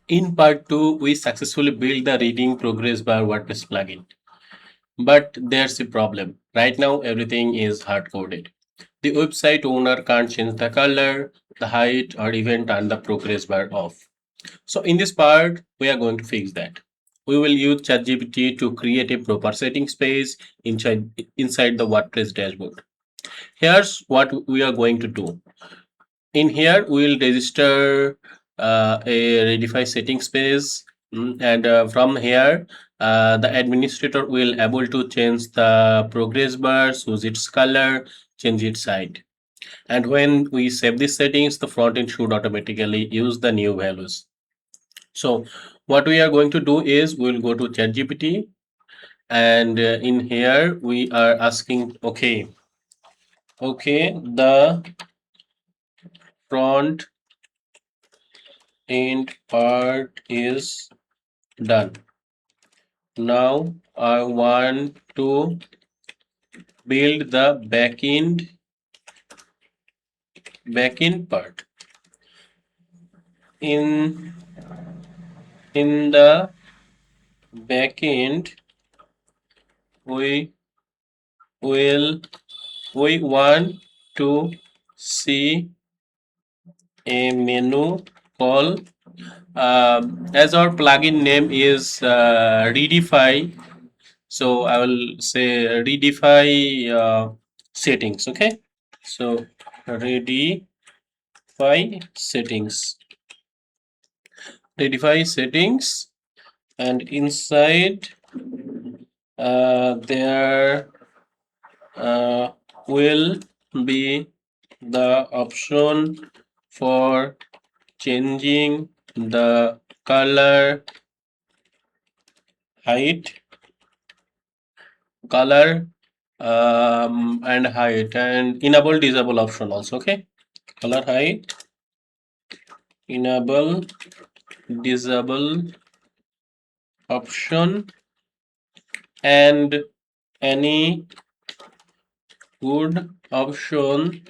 In part 2, we successfully built the reading progress bar WordPress plugin. But there's a problem. Right now, everything is hard coded. The website owner can't change the color, the height, or even turn the progress bar off. So, in this part, we are going to fix that. We will use ChatGPT to create a proper setting space inside the WordPress dashboard. Here's what we are going to do. In here, we will register a Readify setting space, and from here, the administrator will able to change the progress bar, choose its color, change its height. And when we save these settings, the front end should automatically use the new values. So what we are going to do is we'll go to ChatGPT, and in here we are asking, okay, the front end part is done. Now I want to build the backend part. In the backend, we want to see a menu call. As our plugin name is Readify, so I will say Readify settings. Okay, so Readify settings. Readify settings, and inside there will be the option for changing the color, height, color and height, and enable disable option also. Okay, color, height, enable disable option, and any good option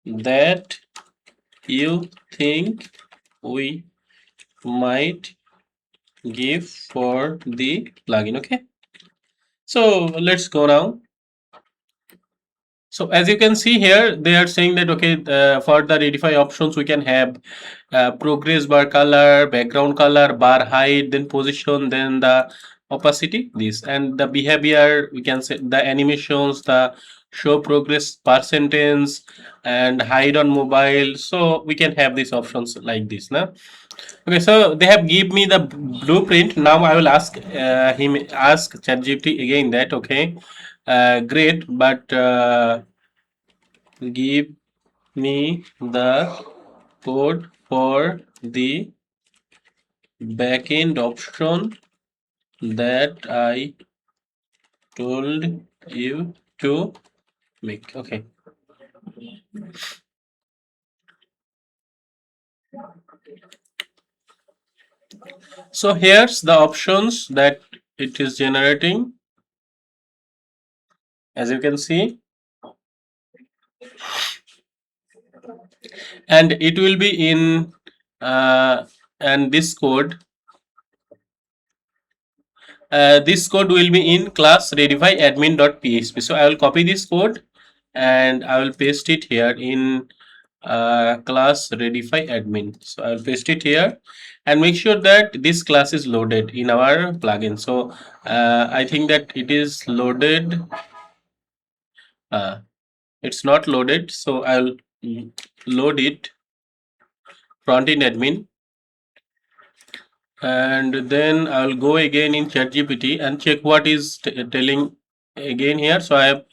that you think we might give for the plugin. Okay, so let's go now. So as you can see here, they are saying that okay, for the Readify options, we can have progress bar color, background color, bar height, then position, then the opacity, this, and the behavior. We can say the animations, the show progress per sentence, and hide on mobile. So we can have these options like this now. Okay, so they have give me the blueprint. Now I will ask ChatGPT again that okay, great, but give me the code for the backend option that I told you to make. Okay. So here's the options that it is generating. As you can see, and it will be in and this code will be in class Readify admin.php. So I will copy this code and I will paste it here in class Readify admin. So I will paste it here and make sure that this class is loaded in our plugin. So I think that it is loaded. It's not loaded, so I'll load it frontend admin, and then I'll go again in ChatGPT and check what is telling again here. So I have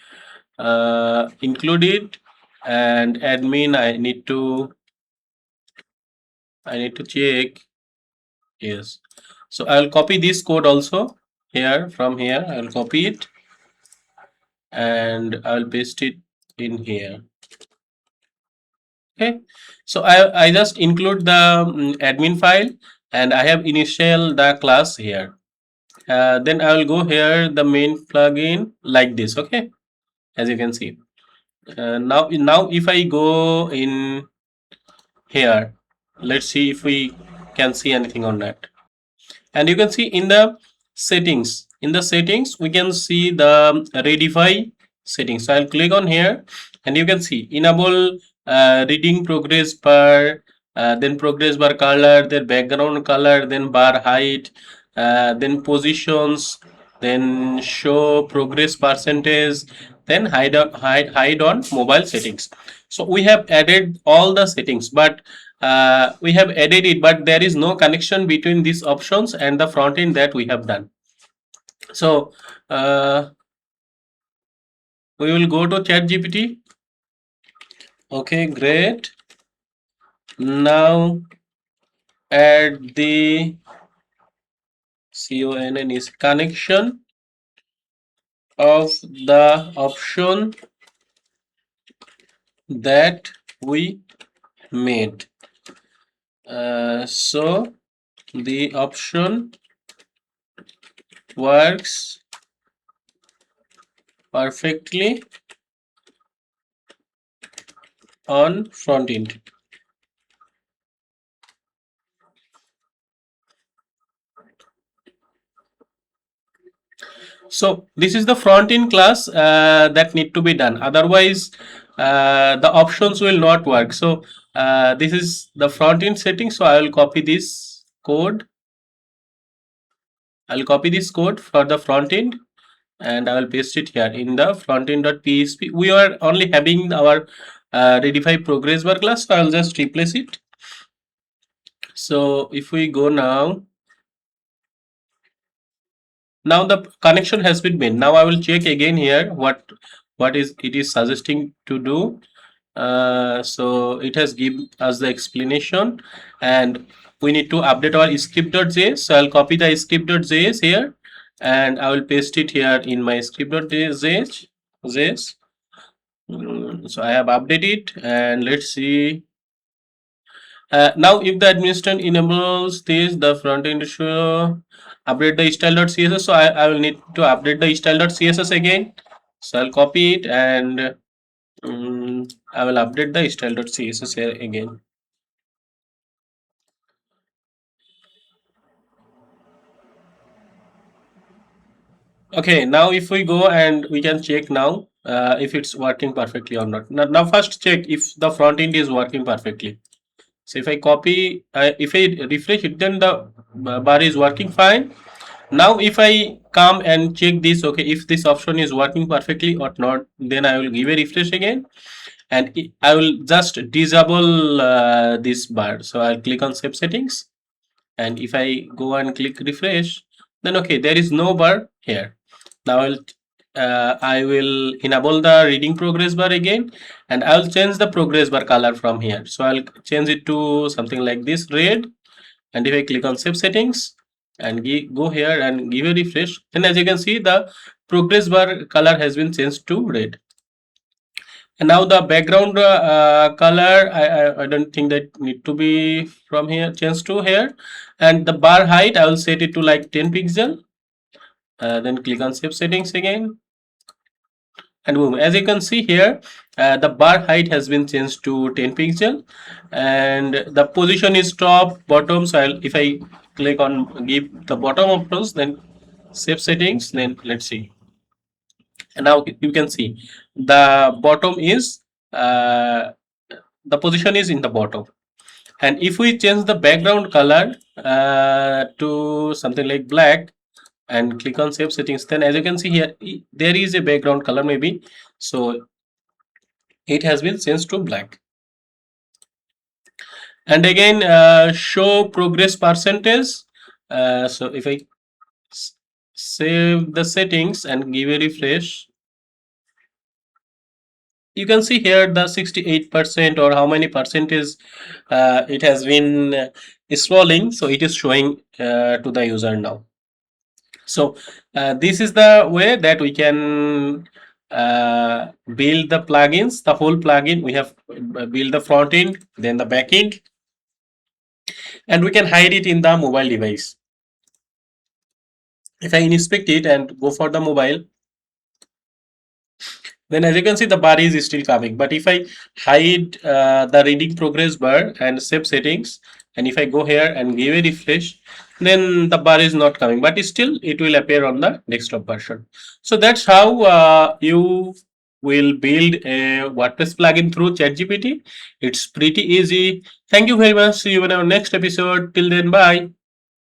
included and admin. I need to check. Yes. So I'll copy this code also here. From here I'll copy it and I'll paste it in here. Okay, so I just include the admin file and I have initial the class here. Then I will go here the main plugin like this. Okay, as you can see. Now if I go in here, let's see if we can see anything on that. And you can see in the settings, we can see the Readify settings. So I'll click on here, and you can see enable reading progress bar, then progress bar color, then background color, then bar height, then positions, then show progress percentage, then hide on mobile settings. So we have added all the settings, but we have added it, but there is no connection between these options and the front end that we have done. So we will go to ChatGPT. Okay, great. Now add the CONN is connection of the option that we made. So the option works perfectly on front end. So this is the front end class that need to be done. Otherwise, the options will not work. So this is the front end setting. So I will copy this code. I'll copy this code for the front end, and I will paste it here in the frontend.php. We are only having our Readify progress bar class. So I'll just replace it. So if we go now the connection has been made. Now I will check again here what is it is suggesting to do. So it has given us the explanation, and we need to update our script.js. So I'll copy the script.js here, and I will paste it here in my script.js. So I have updated, and let's see. Now if the administrator enables this, the front end should update the style.css. So I will need to update the style.css again. So I'll copy it, and I will update the style.css here again. Okay, now if we go and we can check now if it's working perfectly or not. Now first check if the front end is working perfectly. So if I copy, if I refresh it, then the bar is working fine. Now if I come and check this, okay, if this option is working perfectly or not, then I will give a refresh again, and I will just disable this bar. So I'll click on save settings, and if I go and click refresh, then okay, there is no bar here. Now I will enable the reading progress bar again, and I'll change the progress bar color from here. So I'll change it to something like this, red. And if I click on save settings and go here and give a refresh, then as you can see, the progress bar color has been changed to red. And now the background color, I don't think that need to be from here, changed to here. And the bar height, I will set it to like 10 pixel. Then click on save settings again, and boom, as you can see here, the bar height has been changed to 10 pixel, and the position is top, bottom. So if I click on give the bottom options, then save settings, then let's see. And now you can see the bottom is the position is in the bottom. And if we change the background color to something like black and click on save settings, then as you can see here, there is a background color maybe, so it has been changed to black. And again, show progress percentage. So if I save the settings and give a refresh, you can see here the 68% or how many percentage it has been scrolling. So it is showing to the user now. So this is the way that we can build the plugins, the whole plugin. We have build the front end, then the back end, and we can hide it in the mobile device. If I inspect it and go for the mobile, then as you can see, the bar is still coming. But if I hide the reading progress bar and save settings and if I go here and give a refresh, then the bar is not coming, but still it will appear on the desktop version. So that's how you will build a WordPress plugin through ChatGPT. It's pretty easy. Thank you very much. See you in our next episode. Till then, bye.